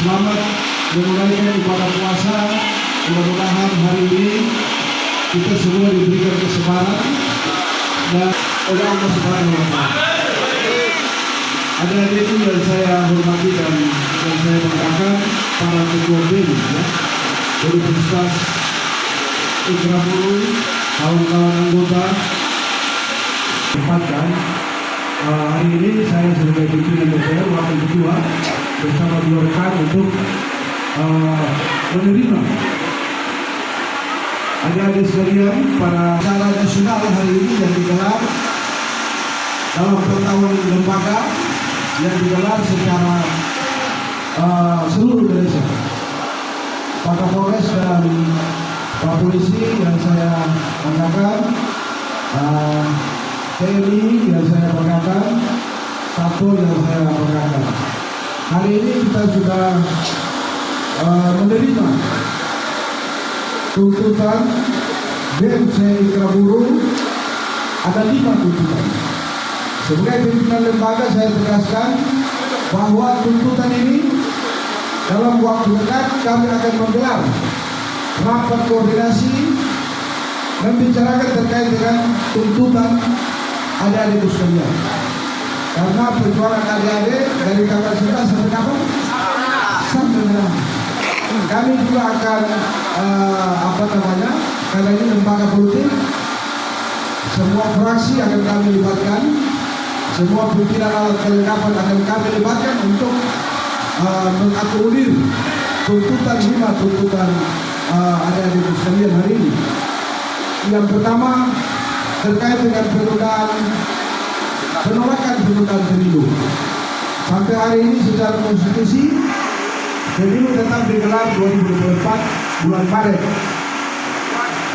Selamat menunaikan ibadah puasa. Mudah-mudahan hari ini kita semua diberikan kesabaran dan oleh Allah Subhanahu wa Ta'ala. Adik-adik yang saya hormati dan saya banggakan, para ketua BEM, Universitas Indrapuri, kawan-kawan anggota, tempatkan hari ini saya sebagai pimpinan DPR wakil ketua bersama dua rekan untuk menerima adik-adik sekalian para acara nasional hari ini yang digelar dalam pertemuan lembaga yang digelar secara seluruh Indonesia. Pak Kapolres dan Pak Polisi yang saya banggakan, TNI yang saya banggakan, Satpol yang saya banggakan. Hari ini kita sudah menerima tuntutan BMC Indrapuri, ada 5 tuntutan. Sebagai pimpinan lembaga saya tegaskan bahwa tuntutan ini dalam waktu dekat kami akan menggelar rapat koordinasi membicarakan terkait dengan tuntutan adik-adik sekalian. Karena perjuangan adik-adik dari kapasitas sampai kapan? Sampai menang. Kami juga akan karena ini lembaga politik, semua fraksi akan kami libatkan, semua pimpinan alat kelengkapan akan kami libatkan untuk mengakomodir tuntutan 5 tuntutan adik-adik sekalian hari ini. Yang pertama terkait dengan penolakan pemilu. Sampai hari ini secara konstitusi pemilu tetap digelar 2024 bulan Maret,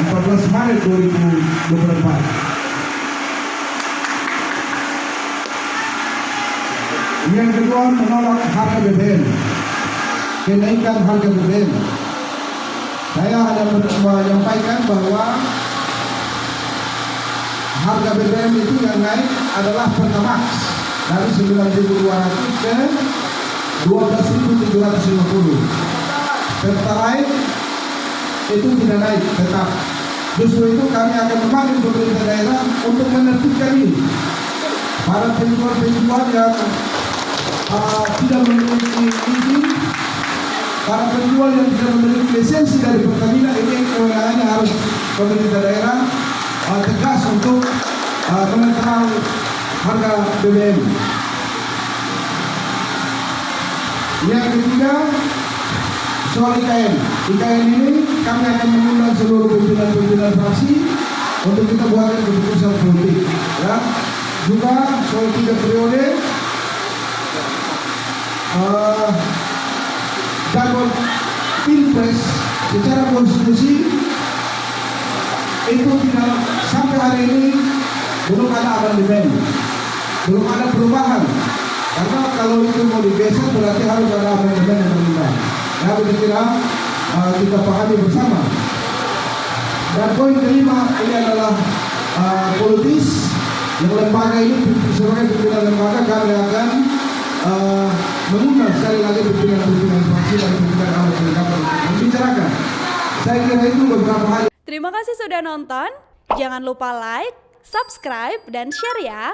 14 Maret 2024. Yang kedua menolak harga BBM, kenaikan harga BBM. Saya hanya menyampaikan bahwa harga BBM itu yang naik adalah Pertamax dari 9.200 ke 12.750. Pertalite itu tidak naik tetap. Justru itu kami akan memanggil pemerintah daerah untuk menertibkan ini. Para penjual-penjual yang tidak memiliki izin, para penjual yang tidak memiliki lisensi dari Pertamina, ini kewenangannya harus pemerintah daerah tegas untuk menekan harga BBM. Yang ketiga soal IKN. IKN ini kami akan mengundang seluruh pimpinan fraksi untuk kita buatkan keputusan politik. Ya. Juga soal 3 periode jadwal pilpres secara konstitusi itu tidak sampai hari ini belum ada amandemen, belum ada perubahan. Karena kalau itu mau digeser berarti harus ada amandemen yang berubah. Ya, kira-kira kita pahami bersama. Dan poin kelima ini adalah politis. Yang lembaga ini sebagai pimpinan lembaga kami akan mengundang sekali lagi pimpinan fraksi dan pimpinan alat kelengkapan membicarakan. Saya kira itu beberapa hal. Terima kasih sudah nonton. Jangan lupa like, subscribe, dan share ya.